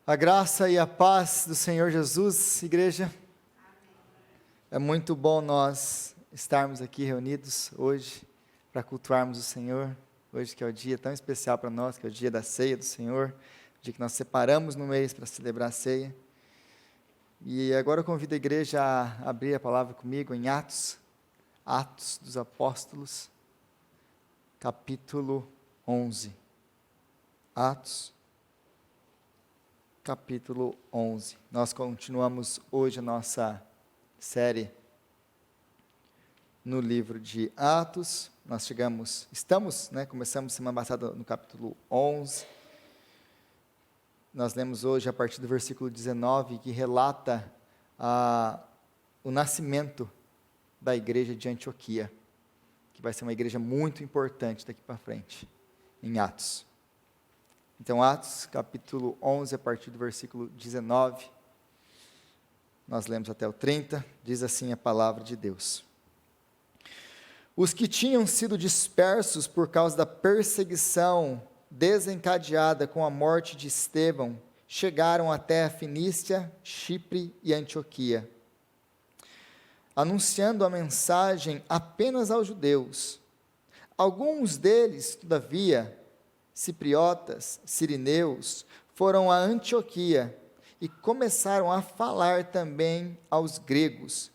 A graça e a paz do Senhor Jesus, igreja. É muito bom nós estarmos aqui reunidos hoje para cultuarmos o Senhor. Hoje que é o dia tão especial para nós, que é o dia da ceia do Senhor, o dia que nós separamos no mês para celebrar a ceia. E agora eu convido a igreja a abrir a palavra comigo em Atos dos Apóstolos, capítulo 11. Atos, capítulo 11. Nós continuamos hoje a nossa série no livro de Atos. Nós começamos semana passada no capítulo 11. Nós lemos hoje a partir do versículo 19, que relata o nascimento da igreja de Antioquia, que vai ser uma igreja muito importante daqui para frente, em Atos. Então, Atos, capítulo 11, a partir do versículo 19, nós lemos até o 30, diz assim a palavra de Deus. Os que tinham sido dispersos por causa da perseguição desencadeada com a morte de Estevão, chegaram até a Fenícia, Chipre e Antioquia, anunciando a mensagem apenas aos judeus. Alguns deles, todavia, cipriotas, sirineus, foram a Antioquia e começaram a falar também aos gregos,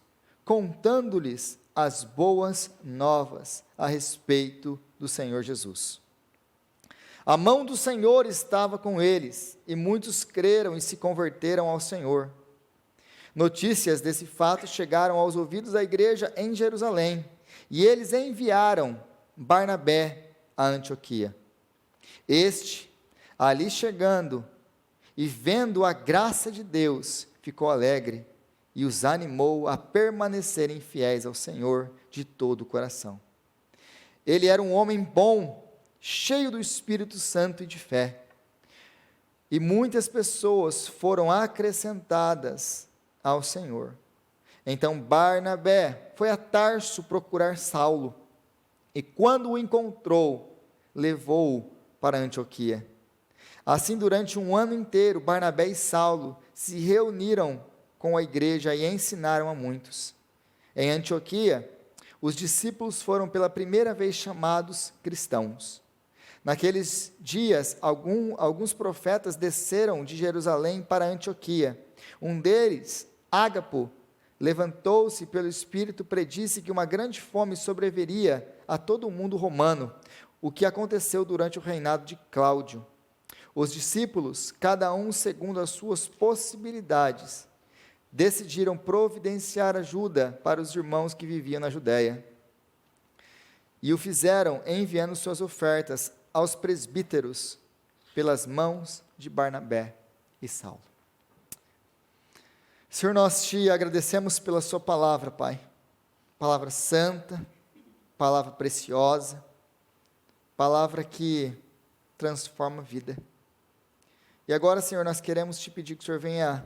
contando-lhes as boas novas a respeito do Senhor Jesus. A mão do Senhor estava com eles, e muitos creram e se converteram ao Senhor. Notícias desse fato chegaram aos ouvidos da igreja em Jerusalém, e eles enviaram Barnabé a Antioquia. Este, ali chegando e vendo a graça de Deus, ficou alegre e os animou a permanecerem fiéis ao Senhor de todo o coração. Ele era um homem bom, cheio do Espírito Santo e de fé, e muitas pessoas foram acrescentadas ao Senhor. Então Barnabé foi a Tarso procurar Saulo, e quando o encontrou, levou-o para Antioquia. Assim, durante um ano inteiro, Barnabé e Saulo se reuniram com a igreja e ensinaram a muitos. Em Antioquia, os discípulos foram pela primeira vez chamados cristãos. Naqueles dias, alguns profetas desceram de Jerusalém para Antioquia. Um deles, Ágapo, levantou-se pelo Espírito, predisse que uma grande fome sobreviria a todo o mundo romano, o que aconteceu durante o reinado de Cláudio. Os discípulos, cada um segundo as suas possibilidades, decidiram providenciar ajuda para os irmãos que viviam na Judéia. E o fizeram enviando suas ofertas aos presbíteros pelas mãos de Barnabé e Saulo. Senhor, nós te agradecemos pela sua palavra, Pai. Palavra santa, palavra preciosa, palavra que transforma a vida. E agora, Senhor, nós queremos te pedir que o Senhor venha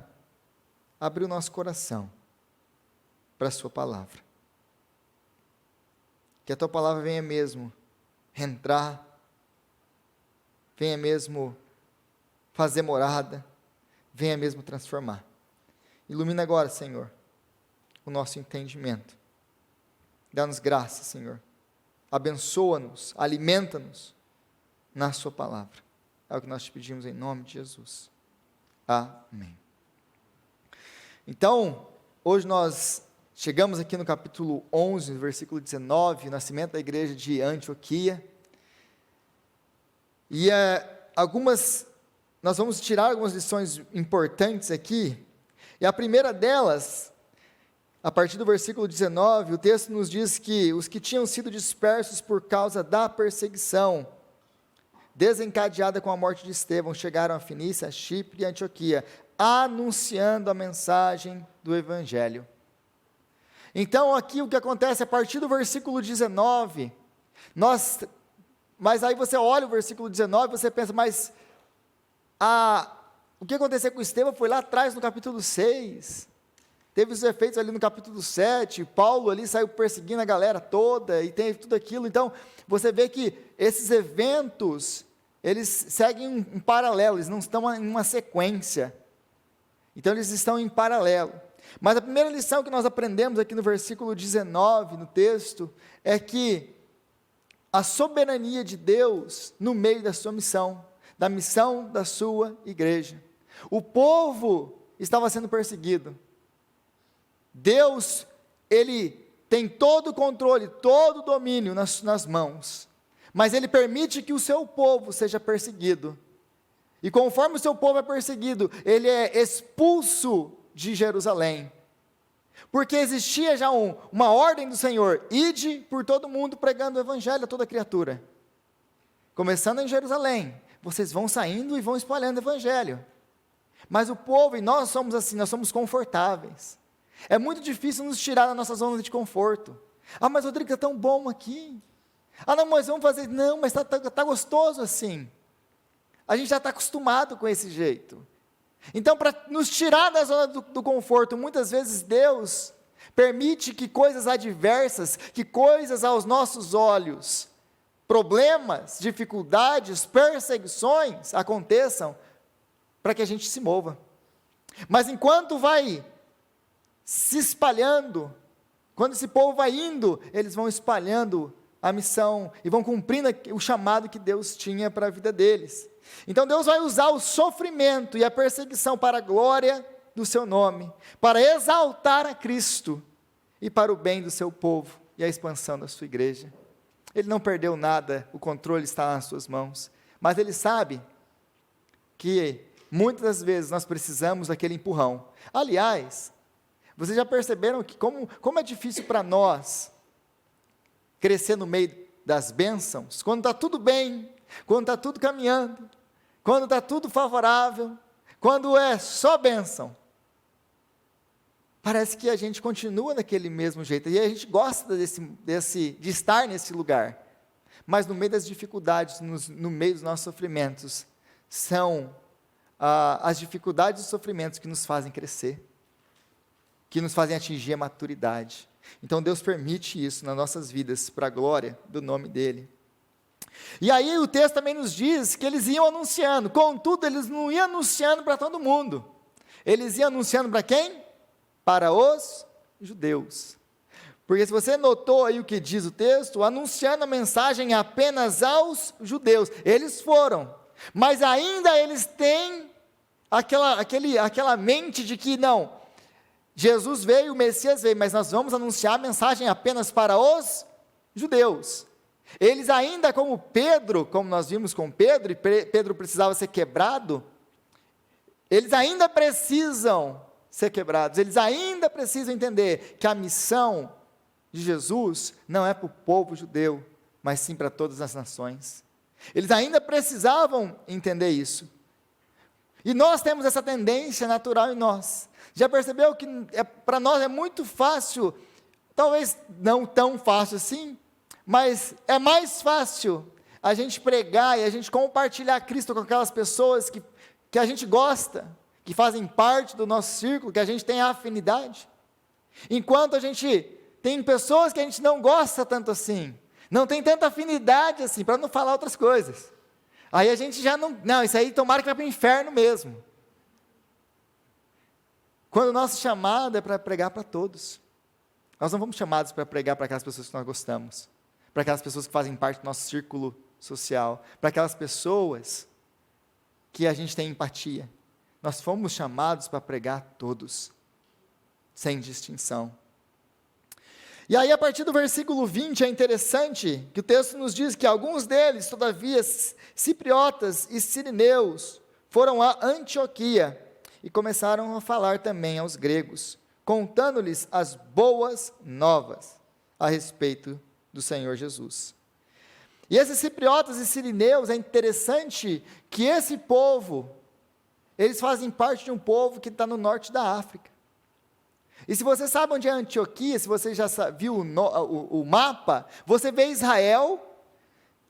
abrir o nosso coração para a sua palavra. Que a tua palavra venha mesmo entrar, venha mesmo fazer morada, venha mesmo transformar. Ilumina agora, Senhor, o nosso entendimento. Dá-nos graça, Senhor. Abençoa-nos, alimenta-nos na sua palavra. É o que nós te pedimos em nome de Jesus. Amém. Então, hoje nós chegamos aqui no capítulo 11, no versículo 19, o nascimento da igreja de Antioquia. E nós vamos tirar algumas lições importantes aqui. E a primeira delas, a partir do versículo 19, o texto nos diz que os que tinham sido dispersos por causa da perseguição desencadeada com a morte de Estevão, chegaram a Fenícia, Chipre e Antioquia, anunciando a mensagem do Evangelho. Então, aqui o que acontece, a partir do versículo 19, mas aí você olha o versículo 19, você pensa, mas o que aconteceu com Estevão foi lá atrás no capítulo 6, teve os efeitos ali no capítulo 7, Paulo ali saiu perseguindo a galera toda, e teve tudo aquilo. Então, você vê que esses eventos, eles seguem um paralelo, eles não estão em uma sequência. Então eles estão em paralelo. Mas a primeira lição que nós aprendemos aqui no versículo 19, no texto, é que a soberania de Deus no meio da sua missão, da missão da sua igreja. O povo estava sendo perseguido. Deus, Ele tem todo o controle, todo o domínio nas mãos, mas Ele permite que o seu povo seja perseguido. E conforme o seu povo é perseguido, ele é expulso de Jerusalém. Porque existia já uma ordem do Senhor: ide por todo mundo pregando o evangelho a toda criatura. Começando em Jerusalém, vocês vão saindo e vão espalhando o evangelho. Mas o povo, e nós somos assim, nós somos confortáveis. É muito difícil nos tirar da nossa zona de conforto. Ah, mas Rodrigo, está tão bom aqui. Ah, não, mas vamos fazer. Não, mas está gostoso assim. A gente já está acostumado com esse jeito. Então, para nos tirar da zona do conforto, muitas vezes Deus permite que coisas adversas, que coisas aos nossos olhos, problemas, dificuldades, perseguições aconteçam, para que a gente se mova. Mas enquanto vai se espalhando, quando esse povo vai indo, eles vão espalhando a missão e vão cumprindo o chamado que Deus tinha para a vida deles. Então Deus vai usar o sofrimento e a perseguição para a glória do seu nome, para exaltar a Cristo e para o bem do seu povo e a expansão da sua igreja. Ele não perdeu nada, o controle está nas suas mãos, mas Ele sabe que muitas das vezes nós precisamos daquele empurrão. Aliás, vocês já perceberam que como é difícil para nós crescer no meio das bênçãos, quando está tudo bem, quando está tudo caminhando, quando está tudo favorável, quando é só bênção. Parece que a gente continua daquele mesmo jeito, e a gente gosta de estar nesse lugar, mas no meio das dificuldades, no meio dos nossos sofrimentos, são as dificuldades e os sofrimentos que nos fazem crescer, que nos fazem atingir a maturidade. Então Deus permite isso nas nossas vidas, para a glória do nome dEle. E aí o texto também nos diz que eles iam anunciando, contudo eles não iam anunciando para todo mundo, eles iam anunciando para quem? Para os judeus. Porque se você notou aí o que diz o texto, anunciando a mensagem apenas aos judeus, eles foram, mas ainda eles têm aquela mente de que não, Jesus veio, o Messias veio, mas nós vamos anunciar a mensagem apenas para os judeus. Eles ainda, como Pedro, como nós vimos com Pedro, e Pedro precisava ser quebrado, eles ainda precisam ser quebrados, eles ainda precisam entender que a missão de Jesus não é para o povo judeu, mas sim para todas as nações. Eles ainda precisavam entender isso. E nós temos essa tendência natural em nós. Já percebeu que para nós é muito fácil, talvez não tão fácil assim, mas é mais fácil a gente pregar e a gente compartilhar Cristo com aquelas pessoas que a gente gosta, que fazem parte do nosso círculo, que a gente tem afinidade. Enquanto a gente tem pessoas que a gente não gosta tanto assim, não tem tanta afinidade assim, para não falar outras coisas. Aí a gente já não, isso aí tomara que vai para o inferno mesmo. Quando o nosso chamado é para pregar para todos. Nós não fomos chamados para pregar para aquelas pessoas que nós gostamos, para aquelas pessoas que fazem parte do nosso círculo social, para aquelas pessoas que a gente tem empatia. Nós fomos chamados para pregar a todos, sem distinção. E aí, a partir do versículo 20, é interessante que o texto nos diz que alguns deles, todavia, cipriotas e sirineus, foram a Antioquia e começaram a falar também aos gregos, contando-lhes as boas novas a respeito do Senhor Jesus. E esses cipriotas e sirineus, é interessante que esse povo, eles fazem parte de um povo que está no norte da África. E se você sabe onde é Antioquia, se você já viu o mapa, você vê Israel,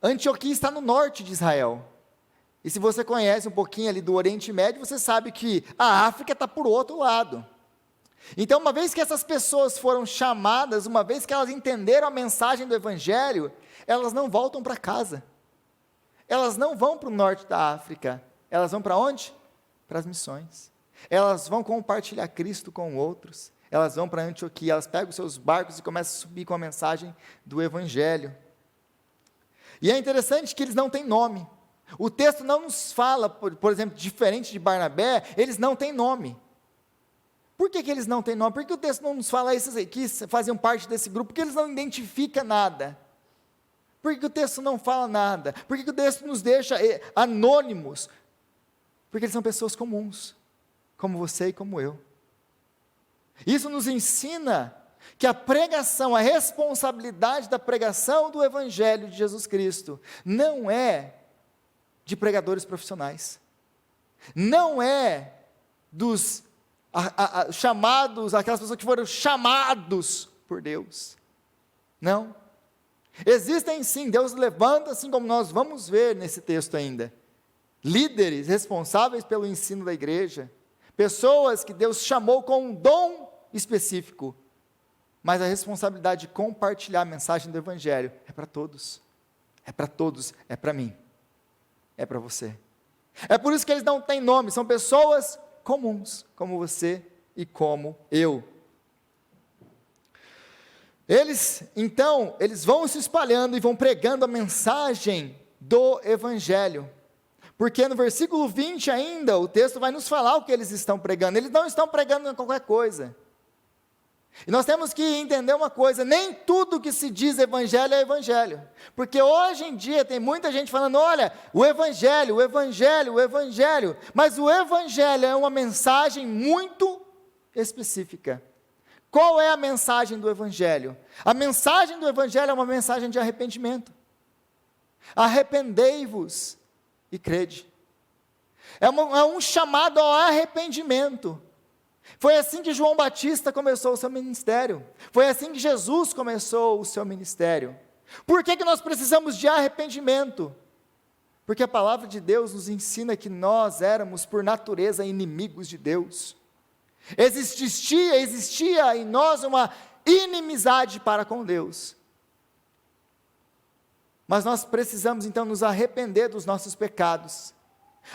Antioquia está no norte de Israel. E se você conhece um pouquinho ali do Oriente Médio, você sabe que a África está por outro lado. Então, uma vez que essas pessoas foram chamadas, uma vez que elas entenderam a mensagem do Evangelho, elas não voltam para casa. elas não vão para o norte da África, elas vão para onde? Para as missões. Elas vão compartilhar Cristo com outros, elas vão para Antioquia, elas pegam os seus barcos e começam a subir com a mensagem do Evangelho. E é interessante que eles não têm nome. O texto não nos fala, por exemplo, diferente de Barnabé, eles não têm nome. Por que eles não têm nome? Porque o texto não nos fala esses aqui que faziam parte desse grupo, porque eles não identificam nada. Por que o texto não fala nada? Por que o texto nos deixa anônimos? Porque eles são pessoas comuns, como você e como eu. Isso nos ensina que a pregação, a responsabilidade da pregação do Evangelho de Jesus Cristo, não é de pregadores profissionais, não é dos chamados, aquelas pessoas que foram chamados por Deus, não. Existem sim, Deus levanta, assim como nós vamos ver nesse texto ainda, líderes responsáveis pelo ensino da igreja, pessoas que Deus chamou com um dom específico, mas a responsabilidade de compartilhar a mensagem do Evangelho é para todos, é para mim, é para você. É por isso que eles não têm nome, são pessoas comuns, como você e como eu. Então, eles vão se espalhando e vão pregando a mensagem do Evangelho, porque no versículo 20 ainda, o texto vai nos falar o que eles estão pregando, eles não estão pregando qualquer coisa. E nós temos que entender uma coisa, nem tudo que se diz evangelho é evangelho, porque hoje em dia tem muita gente falando, olha, o evangelho, mas o evangelho é uma mensagem muito específica. Qual é a mensagem do evangelho? A mensagem do evangelho é uma mensagem de arrependimento. Arrependei-vos e crede. É um chamado ao arrependimento. Foi assim que João Batista começou o seu ministério. Foi assim que Jesus começou o seu ministério. Por que nós precisamos de arrependimento? Porque a palavra de Deus nos ensina que nós éramos, por natureza, inimigos de Deus. Existia em nós uma inimizade para com Deus. Mas nós precisamos, então, nos arrepender dos nossos pecados.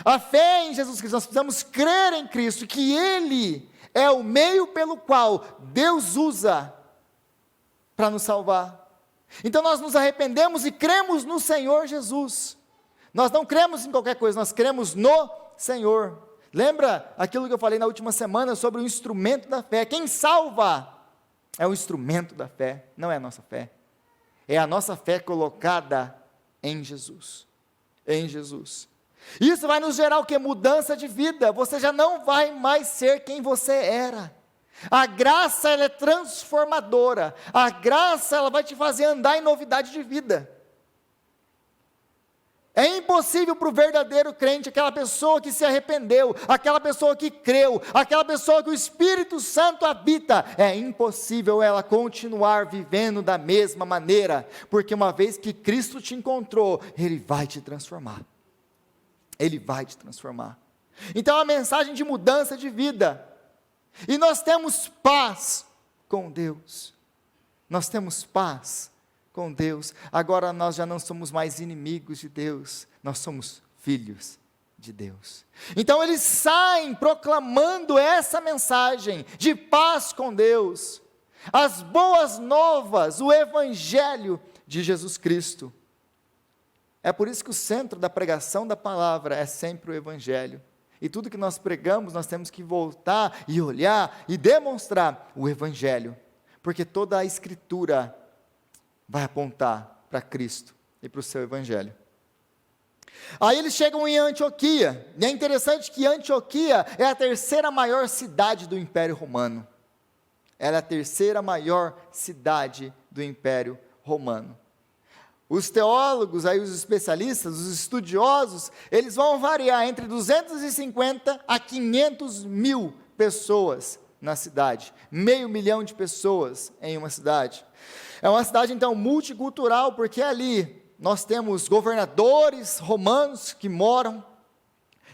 A fé em Jesus Cristo, nós precisamos crer em Cristo, que Ele é o meio pelo qual Deus usa para nos salvar. Então nós nos arrependemos e cremos no Senhor Jesus. Nós não cremos em qualquer coisa, nós cremos no Senhor. Lembra aquilo que eu falei na última semana sobre o instrumento da fé? Quem salva é o instrumento da fé, não é a nossa fé. É a nossa fé colocada em Jesus. Em Jesus. Isso vai nos gerar o que? Mudança de vida. Você já não vai mais ser quem você era. A graça, ela é transformadora. A graça, ela vai te fazer andar em novidade de vida. É impossível para o verdadeiro crente, aquela pessoa que se arrependeu, aquela pessoa que creu, aquela pessoa que o Espírito Santo habita, é impossível ela continuar vivendo da mesma maneira, porque uma vez que Cristo te encontrou, Ele vai te transformar. Ele vai te transformar. Então, a mensagem de mudança de vida. E nós temos paz com Deus. Nós temos paz com Deus. Agora nós já não somos mais inimigos de Deus. Nós somos filhos de Deus. Então, eles saem proclamando essa mensagem de paz com Deus. As boas novas, o Evangelho de Jesus Cristo. É por isso que o centro da pregação da palavra é sempre o Evangelho. E tudo que nós pregamos, nós temos que voltar e olhar e demonstrar o Evangelho. Porque toda a Escritura vai apontar para Cristo e para o seu Evangelho. Aí eles chegam em Antioquia. E é interessante que Antioquia é a terceira maior cidade do Império Romano. Ela é a terceira maior cidade do Império Romano. Os teólogos, aí os especialistas, os estudiosos, eles vão variar entre 250 a 500 mil pessoas na cidade. 500 mil de pessoas em uma cidade. É uma cidade, então, multicultural, porque ali nós temos governadores romanos que moram.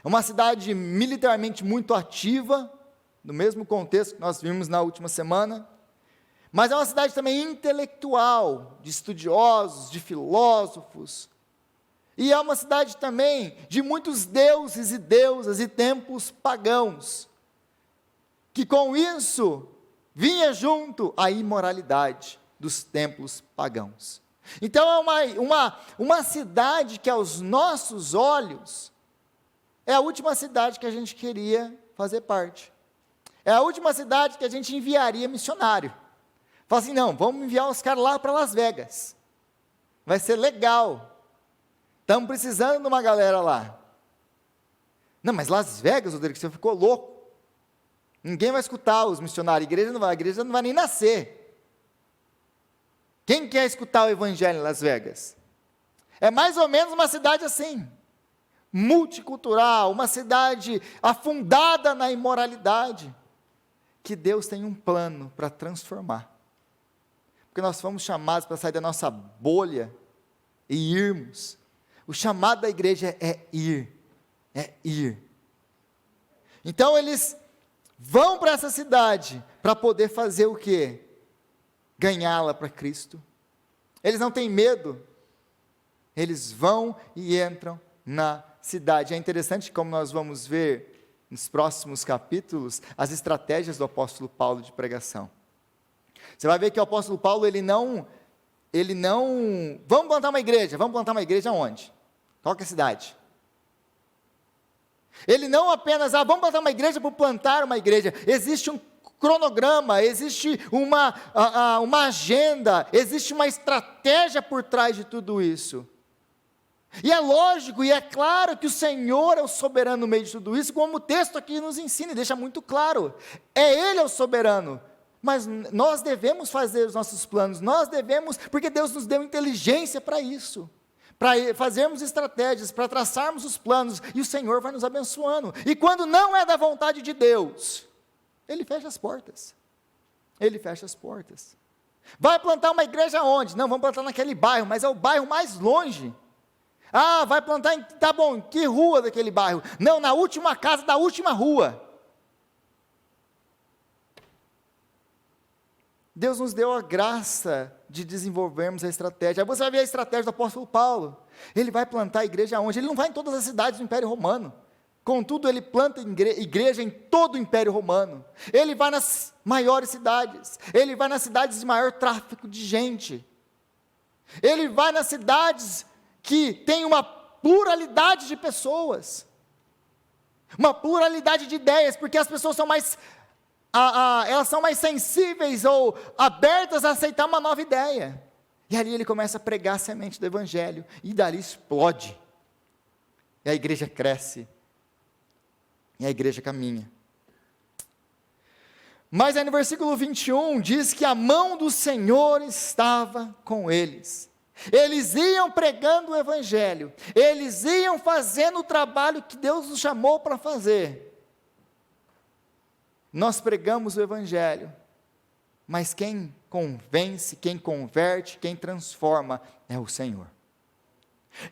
É uma cidade militarmente muito ativa, no mesmo contexto que nós vimos na última semana. Mas é uma cidade também intelectual, de estudiosos, de filósofos. E é uma cidade também de muitos deuses e deusas e templos pagãos, que com isso vinha junto a imoralidade dos templos pagãos. Então é uma cidade que aos nossos olhos é a última cidade que a gente queria fazer parte. É a última cidade que a gente enviaria missionário. Fala assim, não, vamos enviar os caras lá para Las Vegas. Vai ser legal. Estamos precisando de uma galera lá. Não, mas Las Vegas, Rodrigo, você ficou louco. Ninguém vai escutar os missionários, a igreja não vai nem nascer. Quem quer escutar o evangelho em Las Vegas? É mais ou menos uma cidade assim, multicultural, uma cidade afundada na imoralidade, que Deus tem um plano para transformar. Porque nós fomos chamados para sair da nossa bolha e irmos. O chamado da igreja é ir, é ir. Então eles vão para essa cidade para poder fazer o quê? Ganhá-la para Cristo. Eles não têm medo. Eles vão e entram na cidade. É interessante como nós vamos ver nos próximos capítulos as estratégias do apóstolo Paulo de pregação. Você vai ver que o apóstolo Paulo, ele não, vamos plantar uma igreja onde? Qual que é a cidade? Ele não apenas, vamos plantar uma igreja por plantar uma igreja. Existe um cronograma, existe uma agenda, existe uma estratégia por trás de tudo isso. E é lógico, e é claro que o Senhor é o soberano no meio de tudo isso, como o texto aqui nos ensina e deixa muito claro. Ele é o soberano, mas nós devemos fazer os nossos planos, porque Deus nos deu inteligência para isso. Para fazermos estratégias, para traçarmos os planos, e o Senhor vai nos abençoando. E quando não é da vontade de Deus, Ele fecha as portas. Ele fecha as portas. Vai plantar uma igreja onde? Não, vamos plantar naquele bairro, mas é o bairro mais longe. Vai plantar tá bom, em que rua daquele bairro? Não, na última casa da última rua. Deus nos deu a graça de desenvolvermos a estratégia. Aí você vai ver a estratégia do apóstolo Paulo. Ele vai plantar a igreja onde? Ele não vai em todas as cidades do Império Romano. Contudo, ele planta igreja em todo o Império Romano. Ele vai nas maiores cidades. Ele vai nas cidades de maior tráfego de gente. Ele vai nas cidades que tem uma pluralidade de pessoas. Uma pluralidade de ideias, porque as pessoas são mais... elas são mais sensíveis ou abertas a aceitar uma nova ideia. E ali ele começa a pregar a semente do evangelho, e dali explode. E a igreja cresce. E a igreja caminha. Mas aí no versículo 21, diz que a mão do Senhor estava com eles. Eles iam pregando o evangelho. Eles iam fazendo o trabalho que Deus nos chamou para fazer. Nós pregamos o evangelho, mas quem convence, quem converte, quem transforma é o Senhor.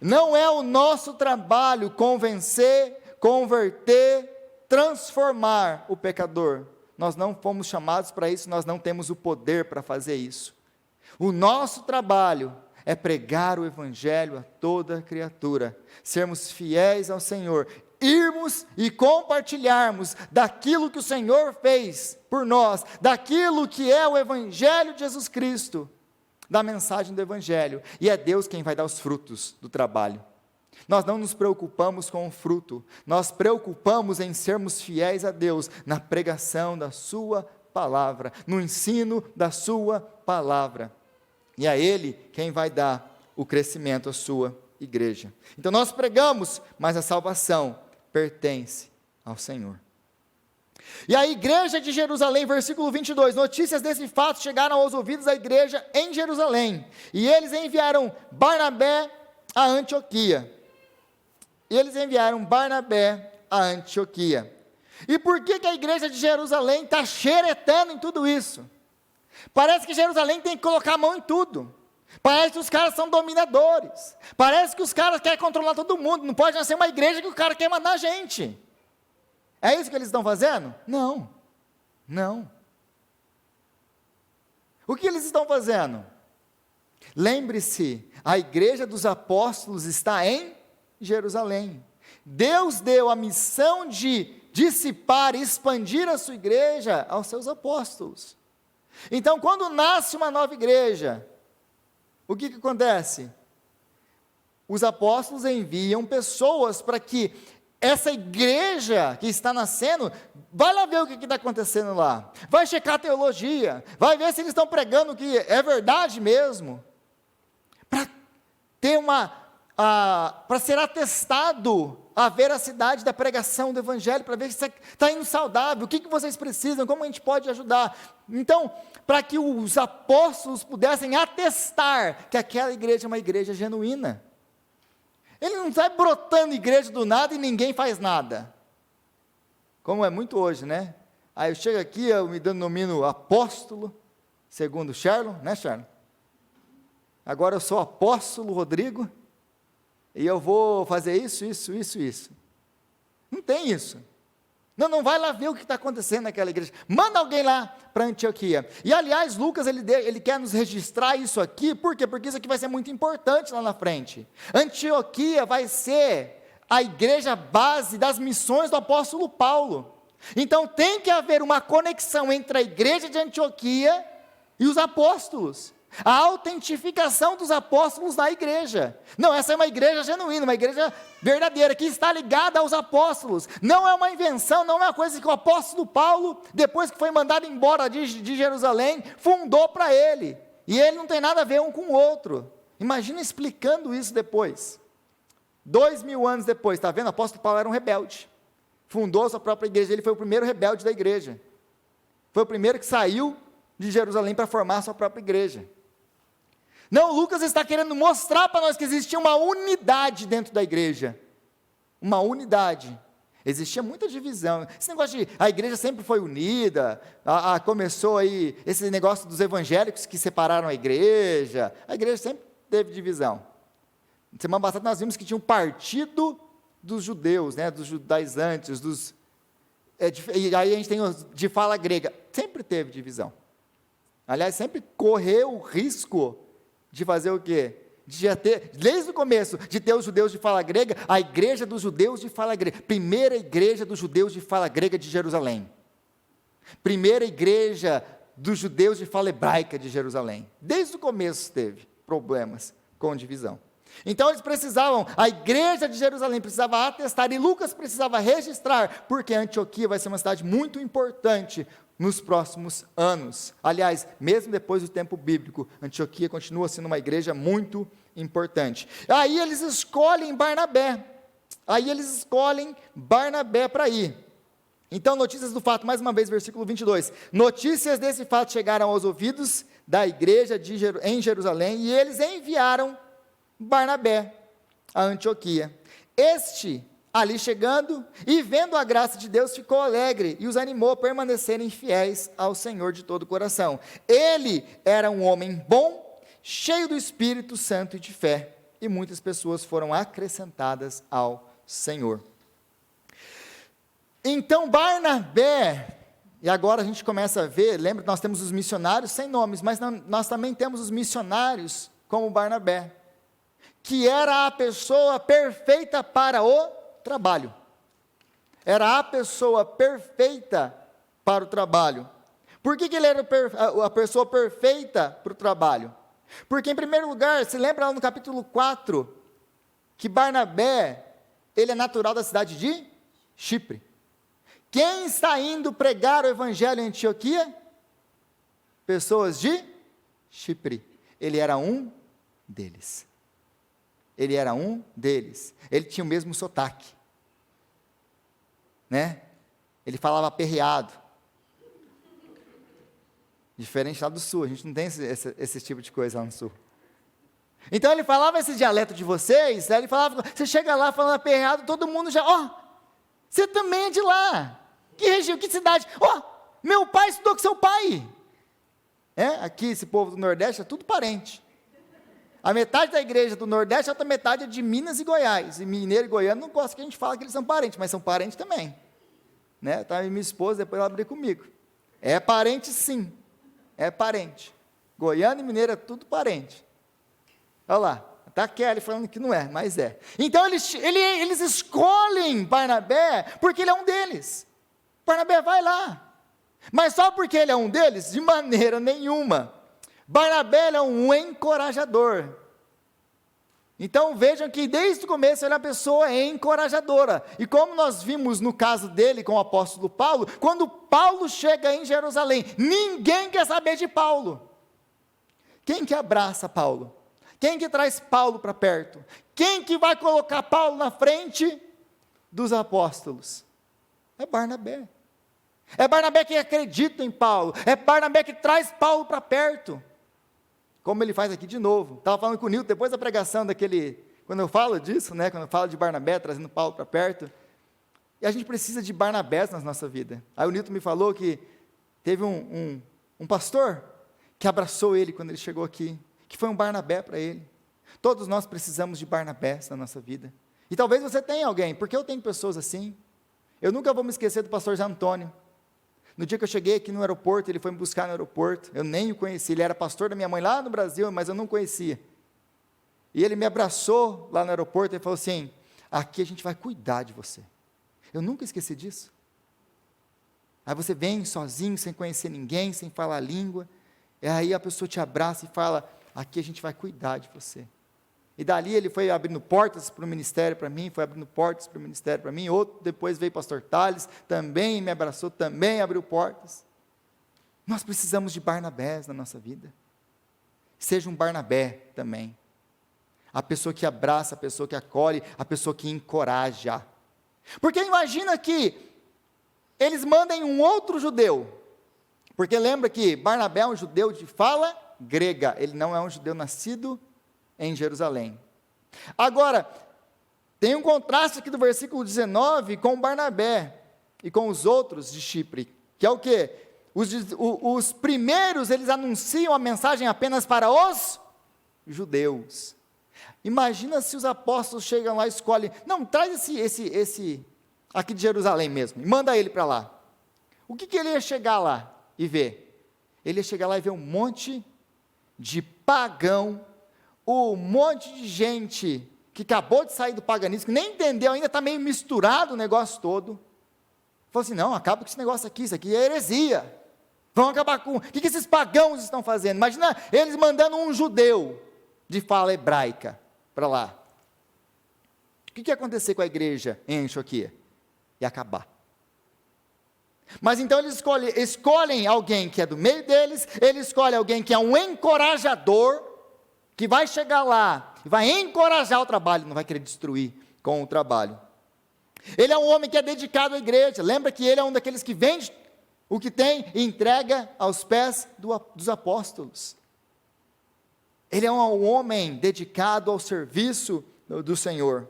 Não é o nosso trabalho convencer, converter, transformar o pecador. Nós não fomos chamados para isso, nós não temos o poder para fazer isso. O nosso trabalho é pregar o evangelho a toda criatura, sermos fiéis ao Senhor, irmos e compartilharmos daquilo que o Senhor fez por nós, daquilo que é o evangelho de Jesus Cristo, da mensagem do evangelho, e é Deus quem vai dar os frutos do trabalho. Nós não nos preocupamos com o fruto, nós preocupamos em sermos fiéis a Deus, na pregação da sua palavra, no ensino da sua palavra, e é Ele quem vai dar o crescimento à sua igreja. Então nós pregamos, mas a salvação pertence ao Senhor. E a igreja de Jerusalém, versículo 22, notícias desse fato chegaram aos ouvidos da igreja em Jerusalém, e eles enviaram Barnabé a Antioquia. E por que a igreja de Jerusalém está xeretando em tudo isso? Parece que Jerusalém tem que colocar a mão em tudo. Parece que os caras são dominadores. Parece que os caras querem controlar todo mundo. Não pode nascer uma igreja que o cara quer mandar a gente. É isso que eles estão fazendo? Não. O que eles estão fazendo? Lembre-se, a igreja dos apóstolos está em Jerusalém. Deus deu a missão de dissipar e expandir a sua igreja aos seus apóstolos. Então, quando nasce uma nova igreja, o que acontece? Os apóstolos enviam pessoas para que essa igreja que está nascendo, vai lá ver o que está acontecendo lá, vai checar a teologia, vai ver se eles estão pregando que é verdade mesmo, para ter para ser atestado a veracidade da pregação do evangelho, para ver se está indo saudável, o que vocês precisam, como a gente pode ajudar. Então, para que os apóstolos pudessem atestar que aquela igreja é uma igreja genuína. Ele não sai brotando igreja do nada e ninguém faz nada, como é muito hoje, né? Aí eu chego aqui, eu me denomino apóstolo, segundo Sherlon, né, Sherlon? Agora eu sou apóstolo Rodrigo, e eu vou fazer isso. Não tem isso. Não vai lá ver o que está acontecendo naquela igreja. Manda alguém lá para Antioquia. E aliás, Lucas, ele quer nos registrar isso aqui, por quê? Porque isso aqui vai ser muito importante lá na frente. Antioquia vai ser a igreja base das missões do apóstolo Paulo. Então tem que haver uma conexão entre a igreja de Antioquia e os apóstolos. A autentificação dos apóstolos na igreja. Não, essa é uma igreja genuína, uma igreja verdadeira, que está ligada aos apóstolos. Não é uma invenção, não é uma coisa que o apóstolo Paulo, depois que foi mandado embora de Jerusalém, fundou para ele. E ele não tem nada a ver um com o outro. Imagina explicando isso depois. 2000 anos depois, está vendo? O apóstolo Paulo era um rebelde. Fundou a sua própria igreja, ele foi o primeiro rebelde da igreja. Foi o primeiro que saiu de Jerusalém para formar a sua própria igreja. Não, Lucas está querendo mostrar para nós que existia uma unidade dentro da igreja. Uma unidade. Existia muita divisão. Esse negócio de a igreja sempre foi unida, começou aí esse negócio dos evangélicos que separaram a igreja sempre teve divisão. Semana passada nós vimos que tinha um partido dos judeus, né, dos judaizantes, e aí a gente tem os de fala grega. Sempre teve divisão. Aliás, sempre correu o risco de fazer o quê? Desde o começo, de ter os judeus de fala grega, a igreja dos judeus de fala grega, primeira igreja dos judeus de fala grega de Jerusalém, primeira igreja dos judeus de fala hebraica de Jerusalém, desde o começo teve problemas com divisão. Então eles precisavam, a igreja de Jerusalém precisava atestar, e Lucas precisava registrar, porque Antioquia vai ser uma cidade muito importante nos próximos anos. Aliás, mesmo depois do tempo bíblico, Antioquia continua sendo uma igreja muito importante. Aí eles escolhem Barnabé para ir. Então, notícias do fato, mais uma vez, versículo 22. Notícias desse fato chegaram aos ouvidos da igreja em Jerusalém, e eles enviaram Barnabé a Antioquia. Ali chegando e vendo a graça de Deus, ficou alegre e os animou a permanecerem fiéis ao Senhor de todo o coração. Ele era um homem bom, cheio do Espírito Santo e de fé, e muitas pessoas foram acrescentadas ao Senhor. Então Barnabé, e agora a gente começa a ver, lembra que nós temos os missionários sem nomes, mas nós também temos os missionários como Barnabé, que era a pessoa perfeita para o trabalho. Era a pessoa perfeita para o trabalho. Por que ele era a pessoa perfeita para o trabalho? Porque, em primeiro lugar, se lembra lá no capítulo 4, que Barnabé, ele é natural da cidade de Chipre. Quem está indo pregar o evangelho em Antioquia? Pessoas de Chipre. Ele era um deles. Ele tinha o mesmo sotaque, né? Ele falava aperreado, diferente lá do sul. A gente não tem esse tipo de coisa lá no sul. Então ele falava esse dialeto de vocês, né? Ele falava, você chega lá falando aperreado, todo mundo já, você também é de lá, que região, que cidade, meu pai estudou com seu pai, aqui esse povo do Nordeste é tudo parente. A metade da igreja do Nordeste, a outra metade é de Minas e Goiás. E mineiro e goiano não gosta que a gente fale que eles são parentes, mas são parentes também. Né? Tá, minha esposa, depois ela briga comigo. É parente sim, é parente. Goiano e mineiro é tudo parente. Olha lá, Está a Kelly falando que não é, mas é. Então eles escolhem Barnabé porque ele é um deles. Barnabé, vai lá. Mas só porque ele é um deles? De maneira nenhuma. Barnabé é um encorajador. Então vejam que desde o começo ele é uma pessoa encorajadora. E como nós vimos no caso dele com o apóstolo Paulo, quando Paulo chega em Jerusalém, ninguém quer saber de Paulo. Quem que abraça Paulo? Quem que traz Paulo para perto? Quem que vai colocar Paulo na frente dos apóstolos? É Barnabé. É Barnabé que acredita em Paulo. É Barnabé que traz Paulo para perto. Como ele faz aqui de novo. Estava falando com o Nilton, depois da pregação quando eu falo disso, quando eu falo de Barnabé, trazendo Paulo para perto. E a gente precisa de Barnabés na nossa vida. Aí o Nilton me falou que teve um pastor que abraçou ele quando ele chegou aqui, que foi um Barnabé para ele. Todos nós precisamos de Barnabés na nossa vida. E talvez você tenha alguém, porque eu tenho pessoas assim. Eu nunca vou me esquecer do pastor Zé Antônio. No dia que eu cheguei aqui no aeroporto, ele foi me buscar no aeroporto, eu nem o conheci, ele era pastor da minha mãe lá no Brasil, mas eu não conhecia. E ele me abraçou lá no aeroporto e falou assim, aqui a gente vai cuidar de você. Eu nunca esqueci disso. Aí você vem sozinho, sem conhecer ninguém, sem falar a língua, e aí a pessoa te abraça e fala, aqui a gente vai cuidar de você. E dali ele foi abrindo portas para o ministério para mim, outro depois veio o pastor Tales, também me abraçou, também abriu portas. Nós precisamos de Barnabés na nossa vida. Seja um Barnabé também. A pessoa que abraça, a pessoa que acolhe, a pessoa que encoraja. Porque imagina que eles mandem um outro judeu, porque lembra que Barnabé é um judeu de fala grega, ele não é um judeu nascido em Jerusalém. Agora, tem um contraste aqui do versículo 19 com Barnabé e com os outros de Chipre, que é o quê? Os primeiros, eles anunciam a mensagem apenas para os judeus. Imagina se os apóstolos chegam lá e escolhem, não, traz esse aqui de Jerusalém mesmo, e manda ele para lá. O que ele ia chegar lá e ver? Ele ia chegar lá e ver um monte de pagão, um monte de gente que acabou de sair do paganismo, que nem entendeu, ainda está meio misturado o negócio todo. Falou assim, não, acaba com esse negócio aqui, isso aqui é heresia. Vão acabar com... O que esses pagãos estão fazendo? Imagina eles mandando um judeu de fala hebraica para lá. O que ia acontecer com a igreja em Antioquia? Ia acabar. Mas então eles escolhem alguém que é do meio deles, eles escolhem alguém que é um encorajador, que vai chegar lá, e vai encorajar o trabalho, não vai querer destruir com o trabalho. Ele é um homem que é dedicado à igreja, lembra que ele é um daqueles que vende o que tem e entrega aos pés dos apóstolos. Ele é um homem dedicado ao serviço do Senhor,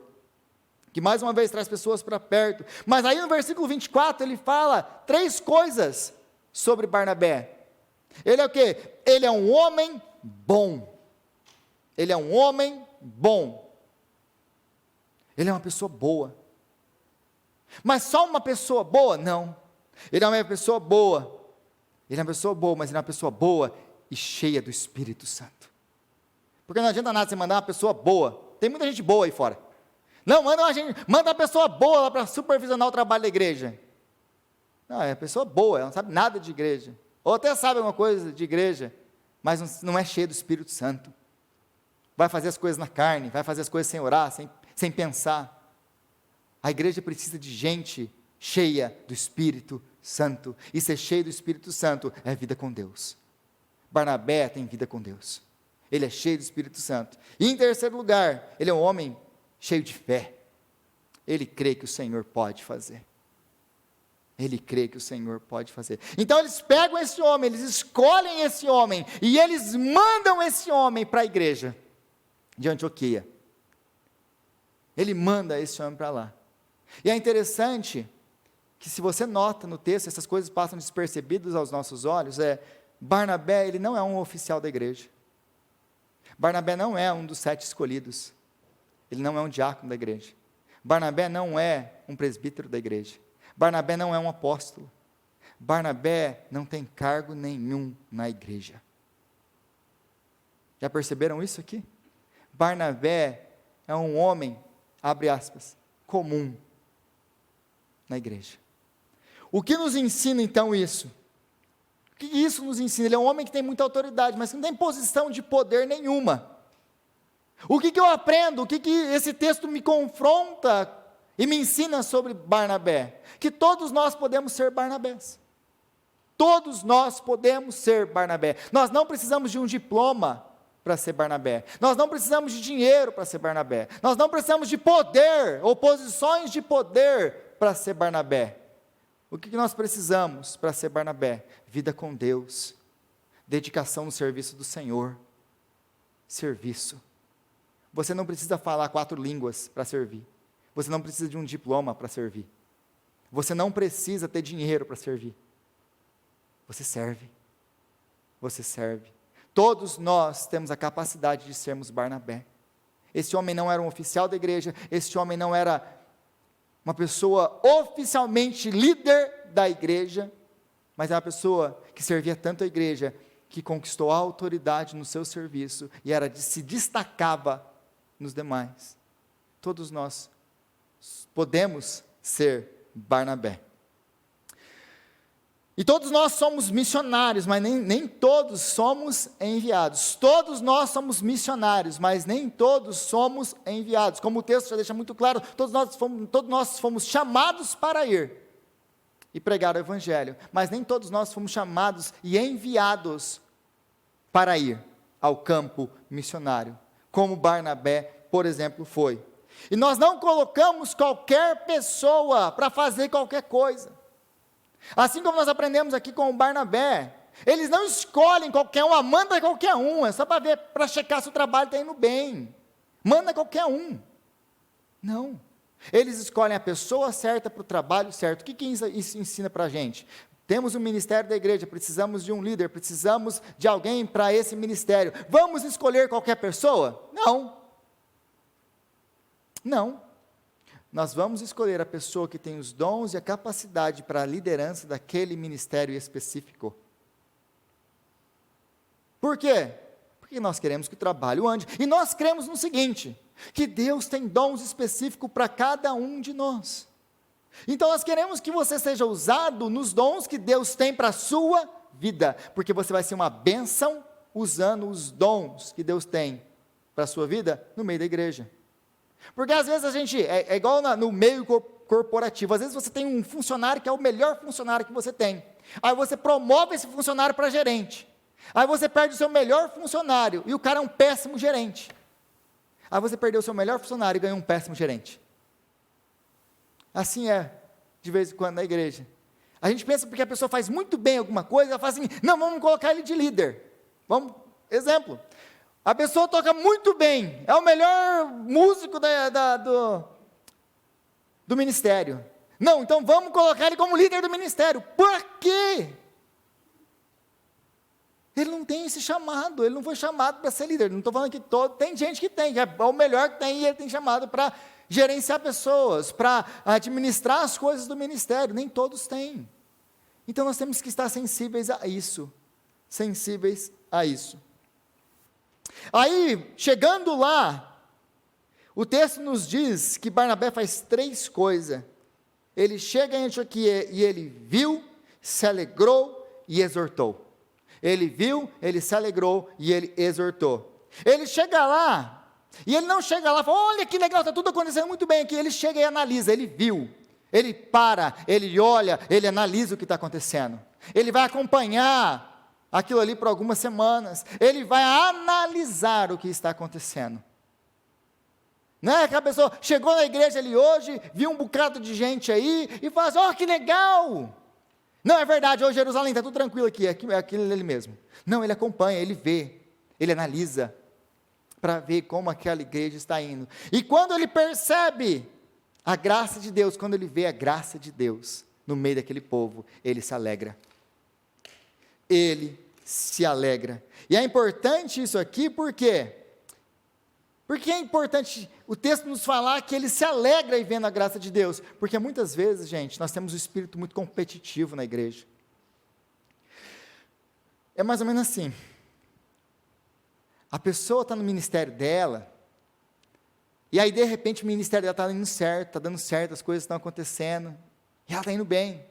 que mais uma vez traz pessoas para perto. Mas aí no versículo 24 ele fala 3 coisas sobre Barnabé. Ele é o quê? Ele é um homem bom. Ele é um homem bom. Ele é uma pessoa boa. Mas só uma pessoa boa? Não. Ele é uma pessoa boa. Ele é uma pessoa boa, mas ele é uma pessoa boa e cheia do Espírito Santo. Porque não adianta nada você mandar uma pessoa boa. Tem muita gente boa aí fora. Não, manda uma pessoa boa lá para supervisionar o trabalho da igreja. Não, é uma pessoa boa, ela não sabe nada de igreja. Ou até sabe alguma coisa de igreja, mas não é cheia do Espírito Santo. Vai fazer as coisas na carne, vai fazer as coisas sem orar, sem pensar. A igreja precisa de gente cheia do Espírito Santo. E ser cheio do Espírito Santo é vida com Deus. Barnabé tem vida com Deus. Ele é cheio do Espírito Santo. E em terceiro lugar, ele é um homem cheio de fé. Ele crê que o Senhor pode fazer. Ele crê que o Senhor pode fazer. Então eles pegam esse homem, eles escolhem esse homem, e eles mandam esse homem para a igreja de Antioquia. Ele manda esse homem para lá. E é interessante que, se você nota no texto, essas coisas passam despercebidas aos nossos olhos, Barnabé, ele não é um oficial da igreja. Barnabé não é um dos 7 escolhidos. Ele não é um diácono da igreja. Barnabé não é um presbítero da igreja. Barnabé não é um apóstolo. Barnabé não tem cargo nenhum na igreja. Já perceberam isso aqui? Barnabé é um homem, abre aspas, comum na igreja. O que nos ensina então isso? O que isso nos ensina? Ele é um homem que tem muita autoridade, mas que não tem posição de poder nenhuma. O que eu aprendo? O que esse texto me confronta e me ensina sobre Barnabé? Que todos nós podemos ser Barnabés. Todos nós podemos ser Barnabé. Nós não precisamos de um diploma para ser Barnabé. Nós não precisamos de dinheiro para ser Barnabé. Nós não precisamos de poder ou posições de poder para ser Barnabé. O que nós precisamos para ser Barnabé? Vida com Deus, dedicação no serviço do Senhor, serviço. Você não precisa falar 4 línguas para servir. Você não precisa de um diploma para servir. Você não precisa ter dinheiro para servir. Você serve. Você serve. Todos nós temos a capacidade de sermos Barnabé. Esse homem não era um oficial da igreja, esse homem não era uma pessoa oficialmente líder da igreja, mas é uma pessoa que servia tanto a igreja, que conquistou a autoridade no seu serviço, e se destacava nos demais. Todos nós podemos ser Barnabé. E todos nós somos missionários, mas nem todos somos enviados. Todos nós somos missionários, mas nem todos somos enviados. Como o texto já deixa muito claro, todos nós fomos chamados para ir e pregar o evangelho, mas nem todos nós fomos chamados e enviados para ir ao campo missionário, como Barnabé, por exemplo, foi. E nós não colocamos qualquer pessoa para fazer qualquer coisa. Assim como nós aprendemos aqui com o Barnabé, eles não escolhem qualquer um, manda qualquer um, é só para ver, para checar se o trabalho está indo bem, manda qualquer um. Não, eles escolhem a pessoa certa para o trabalho certo. O que isso ensina para a gente? Temos um ministério da igreja, precisamos de um líder, precisamos de alguém para esse ministério. Vamos escolher qualquer pessoa? Não. Não. Nós vamos escolher a pessoa que tem os dons e a capacidade para a liderança daquele ministério específico. Por quê? Porque nós queremos que o trabalho ande. E nós cremos no seguinte, que Deus tem dons específicos para cada um de nós. Então nós queremos que você seja usado nos dons que Deus tem para a sua vida, porque você vai ser uma bênção usando os dons que Deus tem para a sua vida no meio da igreja. Porque às vezes a gente, é igual no meio corporativo, às vezes você tem um funcionário que é o melhor funcionário que você tem, aí você promove esse funcionário para gerente, aí você perde o seu melhor funcionário, e o cara é um péssimo gerente, aí você perdeu o seu melhor funcionário e ganhou um péssimo gerente. Assim é, de vez em quando na igreja, a gente pensa porque a pessoa faz muito bem alguma coisa, ela fala assim, não, vamos colocar ele de líder, exemplo, a pessoa toca muito bem, é o melhor músico do ministério. Não, então vamos colocar ele como líder do ministério. Por quê? Ele não tem esse chamado, ele não foi chamado para ser líder. Não estou falando que tem gente que tem, que é o melhor que tem, e ele tem chamado para gerenciar pessoas, para administrar as coisas do ministério. Nem todos têm. Então nós temos que estar sensíveis a isso. Sensíveis a isso. Aí, chegando lá, o texto nos diz que Barnabé faz 3 coisas. Ele chega em Antioquia e ele viu, se alegrou e exortou. Ele viu, ele se alegrou e ele exortou. Ele chega lá, e ele não chega lá e fala, olha que legal, está tudo acontecendo muito bem aqui. Ele chega e analisa, ele viu, ele para, ele olha, ele analisa o que está acontecendo. Ele vai acompanhar aquilo ali por algumas semanas, ele vai analisar o que está acontecendo. Não é que a pessoa chegou na igreja ali hoje, viu um bocado de gente aí, e fala assim, que legal! Não, é verdade, hoje Jerusalém está tudo tranquilo aqui, é aquilo ali mesmo. Não, ele acompanha, ele vê, ele analisa, para ver como aquela igreja está indo. E quando ele percebe a graça de Deus, quando ele vê a graça de Deus no meio daquele povo, ele se alegra. Ele se alegra. E é importante isso aqui, por quê? Porque é importante o texto nos falar que ele se alegra em vendo a graça de Deus, porque muitas vezes, gente, nós temos um espírito muito competitivo na igreja. É mais ou menos assim, a pessoa está no ministério dela, E aí, de repente, o ministério dela está indo certo, está dando certo, as coisas estão acontecendo, e ela está indo bem.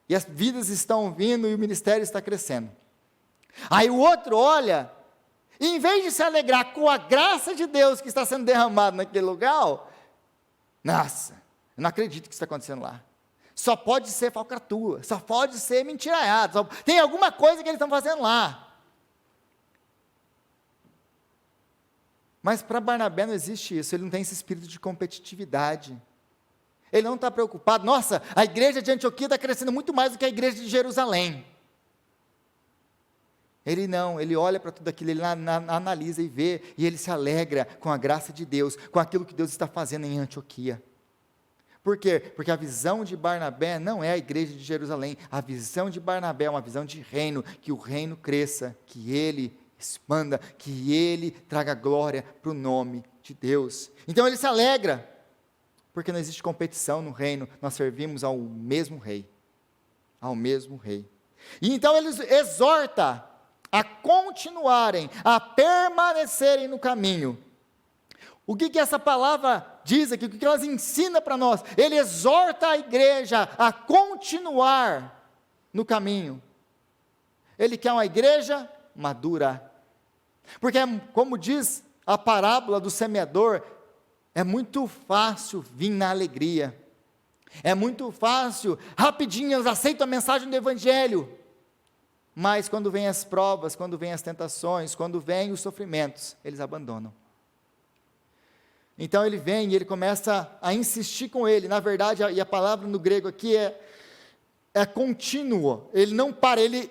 E as vidas estão vindo e o ministério está crescendo. Aí o outro olha, e em vez de se alegrar com a graça de Deus que está sendo derramada naquele lugar, nossa, eu não acredito que isso está acontecendo lá. Só pode ser falcatrua, só pode ser mentiraiado, tem alguma coisa que eles estão fazendo lá. Mas para Barnabé não existe isso, ele não tem esse espírito de competitividade. Ele não está preocupado, nossa, a igreja de Antioquia está crescendo muito mais do que a igreja de Jerusalém. Ele não, ele olha para tudo aquilo, ele analisa e vê, e ele se alegra com a graça de Deus, com aquilo que Deus está fazendo em Antioquia. Por quê? Porque a visão de Barnabé não é a igreja de Jerusalém, a visão de Barnabé é uma visão de reino, que o reino cresça, que ele expanda, que ele traga glória para o nome de Deus. Então ele se alegra, porque não existe competição no reino, nós servimos ao mesmo rei, e então ele exorta a continuarem, a permanecerem no caminho. O que essa palavra diz aqui, o que elas ensinam para nós? Ele exorta a igreja a continuar no caminho. Ele quer uma igreja madura, porque como diz a parábola do semeador, é muito fácil vir na alegria, é muito fácil, rapidinho eles aceitam a mensagem do evangelho, mas quando vem as provas, quando vem as tentações, quando vem os sofrimentos, eles abandonam. Então ele vem e ele começa a insistir com ele, na verdade, e a palavra no grego aqui é contínuo, ele não para, ele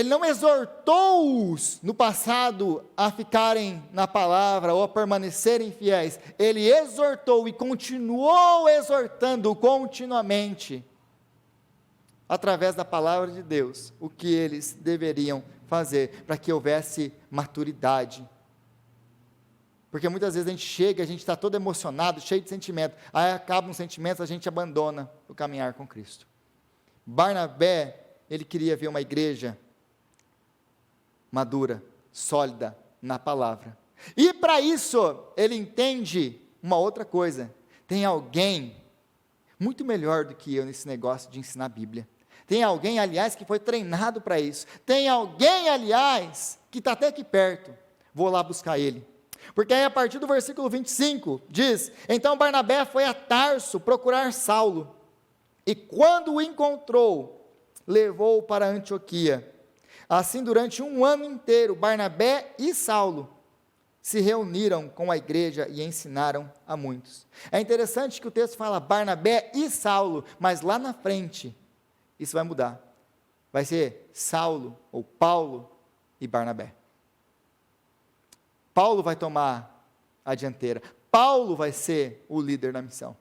não exortou-os no passado a ficarem na palavra ou a permanecerem fiéis, ele exortou e continuou exortando continuamente, através da palavra de Deus, o que eles deveriam fazer, para que houvesse maturidade. Porque muitas vezes a gente chega, a gente está todo emocionado, cheio de sentimento, aí acabam os sentimentos, a gente abandona o caminhar com Cristo. Barnabé, ele queria ver uma igreja madura, sólida na palavra. E para isso, ele entende uma outra coisa. Tem alguém muito melhor do que eu nesse negócio de ensinar a Bíblia. Tem alguém, aliás, que foi treinado para isso. Tem alguém, aliás, que está até aqui perto. Vou lá buscar ele. Porque aí a partir do versículo 25, diz, então Barnabé foi a Tarso procurar Saulo, e quando o encontrou, levou-o para Antioquia. Assim, durante 1 ano inteiro, Barnabé e Saulo se reuniram com a igreja e ensinaram a muitos. É interessante que o texto fala Barnabé e Saulo, mas lá na frente, isso vai mudar. Vai ser Saulo, ou Paulo e Barnabé. Paulo vai tomar a dianteira. Paulo vai ser o líder da missão.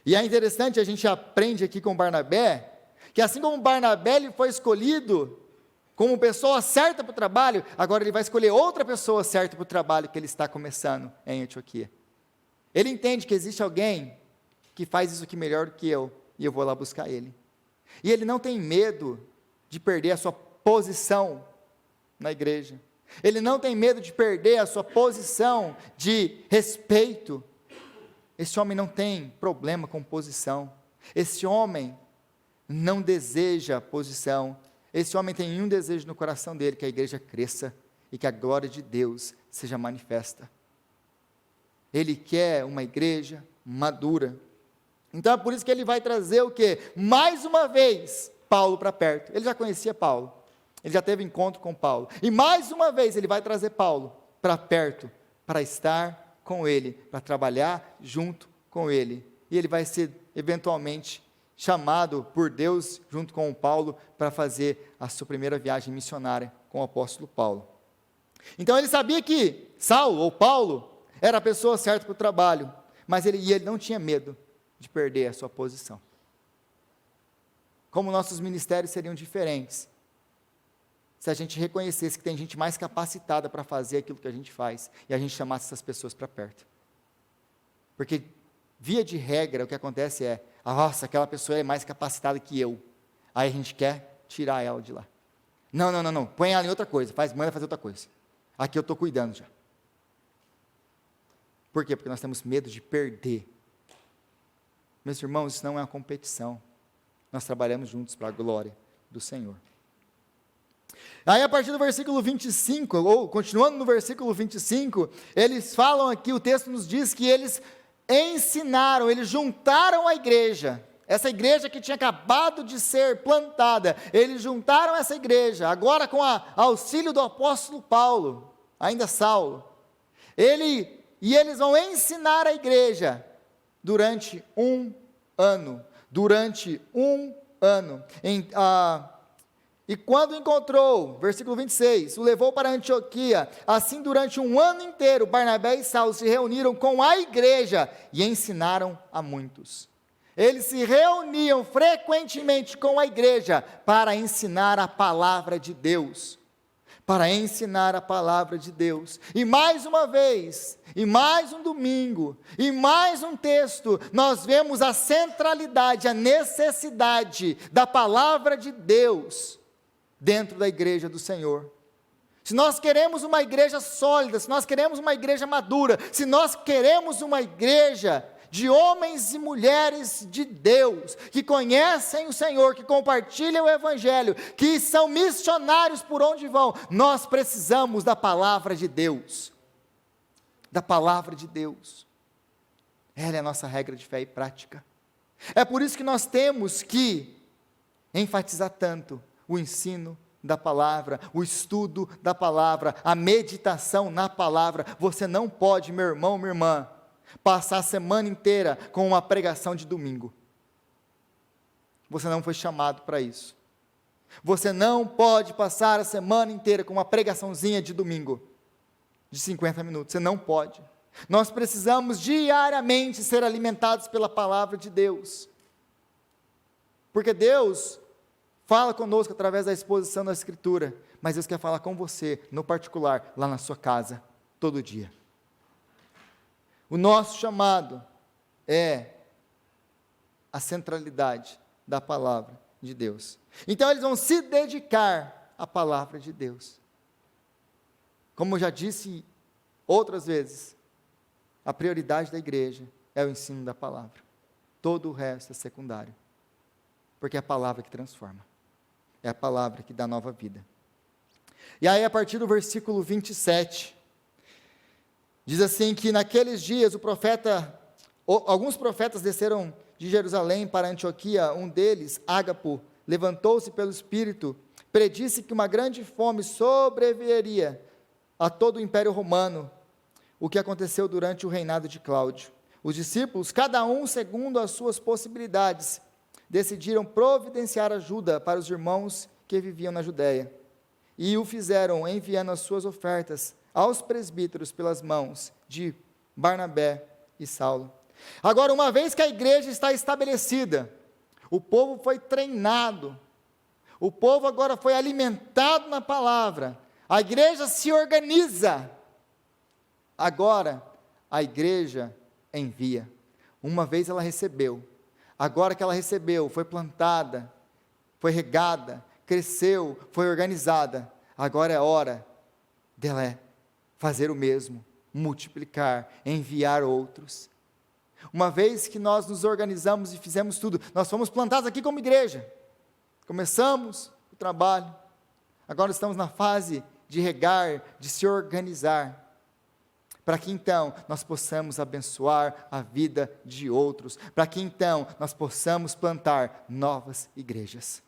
E é interessante, a gente aprende aqui com Barnabé, que assim como Barnabé ele foi escolhido como pessoa certa para o trabalho, agora ele vai escolher outra pessoa certa para o trabalho que ele está começando em Antioquia. Ele entende que existe alguém que faz isso aqui melhor do que eu, e eu vou lá buscar ele. E ele não tem medo de perder a sua posição na igreja. Ele não tem medo de perder a sua posição de respeito. Esse homem não tem problema com posição. Esse homem não deseja posição. Esse homem tem um desejo no coração dele, que a igreja cresça e que a glória de Deus seja manifesta. Ele quer uma igreja madura. Então é por isso que ele vai trazer o quê? Mais uma vez, Paulo para perto. Ele já conhecia Paulo. Ele já teve encontro com Paulo. E mais uma vez ele vai trazer Paulo para perto, para estar com ele, para trabalhar junto com ele. E ele vai ser, eventualmente, chamado por Deus, junto com o Paulo, para fazer a sua primeira viagem missionária com o apóstolo Paulo. Então ele sabia que Saulo, ou Paulo, era a pessoa certa para o trabalho, mas ele não tinha medo de perder a sua posição. Como nossos ministérios seriam diferentes, se a gente reconhecesse que tem gente mais capacitada para fazer aquilo que a gente faz, e a gente chamasse essas pessoas para perto. Porque, via de regra, o que acontece é, nossa, aquela pessoa é mais capacitada que eu, aí a gente quer tirar ela de lá. Não, põe ela em outra coisa, manda fazer outra coisa. Aqui eu estou cuidando já. Por quê? Porque nós temos medo de perder. Meus irmãos, isso não é uma competição. Nós trabalhamos juntos para a glória do Senhor. Aí, a partir do versículo 25, ou continuando no versículo 25, eles falam aqui, o texto nos diz que eles ensinaram, eles juntaram a igreja, essa igreja que tinha acabado de ser plantada, eles juntaram essa igreja, agora com auxílio do apóstolo Paulo, ainda Saulo, e eles vão ensinar a igreja durante um ano, e quando encontrou, versículo 26, o levou para Antioquia, assim durante um ano inteiro, Barnabé e Saulo se reuniram com a igreja e ensinaram a muitos. Eles se reuniam frequentemente com a igreja para ensinar a palavra de Deus. E mais uma vez, e mais um domingo, e mais um texto, nós vemos a centralidade, a necessidade da palavra de Deus dentro da igreja do Senhor. Se nós queremos uma igreja sólida, se nós queremos uma igreja madura, se nós queremos uma igreja de homens e mulheres de Deus, que conhecem o Senhor, que compartilham o Evangelho, que são missionários por onde vão, nós precisamos da palavra de Deus. Ela é a nossa regra de fé e prática. É por isso que nós temos que enfatizar tanto o ensino da palavra, o estudo da palavra, a meditação na palavra. Você não pode, meu irmão, minha irmã, passar a semana inteira com uma pregação de domingo. Você não foi chamado para isso. Você não pode passar a semana inteira com uma pregaçãozinha de domingo, de 50 minutos, você não pode. Nós precisamos diariamente ser alimentados pela palavra de Deus, porque Deus fala conosco através da exposição da Escritura, mas Deus quer falar com você, no particular, lá na sua casa, todo dia. O nosso chamado é a centralidade da palavra de Deus. Então eles vão se dedicar à palavra de Deus. Como eu já disse outras vezes, a prioridade da igreja é o ensino da palavra. Todo o resto é secundário. Porque é a palavra que transforma. É a palavra que dá nova vida. E aí, a partir do versículo 27, diz assim que naqueles dias alguns profetas desceram de Jerusalém para Antioquia. Um deles, Ágapo, levantou-se pelo Espírito, predisse que uma grande fome sobreviria a todo o Império Romano, o que aconteceu durante o reinado de Cláudio. Os discípulos, cada um segundo as suas possibilidades, decidiram providenciar ajuda para os irmãos que viviam na Judéia, e o fizeram enviando as suas ofertas aos presbíteros pelas mãos de Barnabé e Saulo. Agora, uma vez que a igreja está estabelecida, o povo foi treinado, o povo agora foi alimentado na palavra, a igreja se organiza, agora a igreja envia. Uma vez ela recebeu, agora que ela recebeu, foi plantada, foi regada, cresceu, foi organizada, agora é hora dela fazer o mesmo, multiplicar, enviar outros. Uma vez que nós nos organizamos e fizemos tudo, nós fomos plantados aqui como igreja, começamos o trabalho, agora estamos na fase de regar, de se organizar, para que então nós possamos abençoar a vida de outros, para que então nós possamos plantar novas igrejas.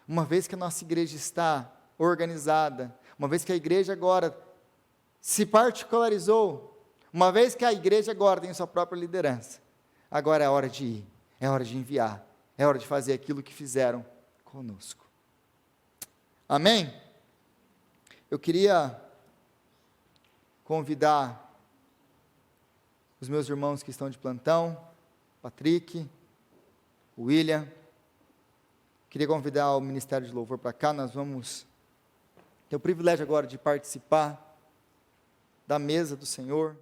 Uma vez que a nossa igreja está organizada, uma vez que a igreja agora se particularizou, uma vez que a igreja agora tem sua própria liderança, agora é hora de ir, é hora de enviar, é hora de fazer aquilo que fizeram conosco. Amém? Eu queria convidar os meus irmãos que estão de plantão, Patrick, William, queria convidar o Ministério de Louvor para cá. Nós vamos ter o privilégio agora de participar da mesa do Senhor.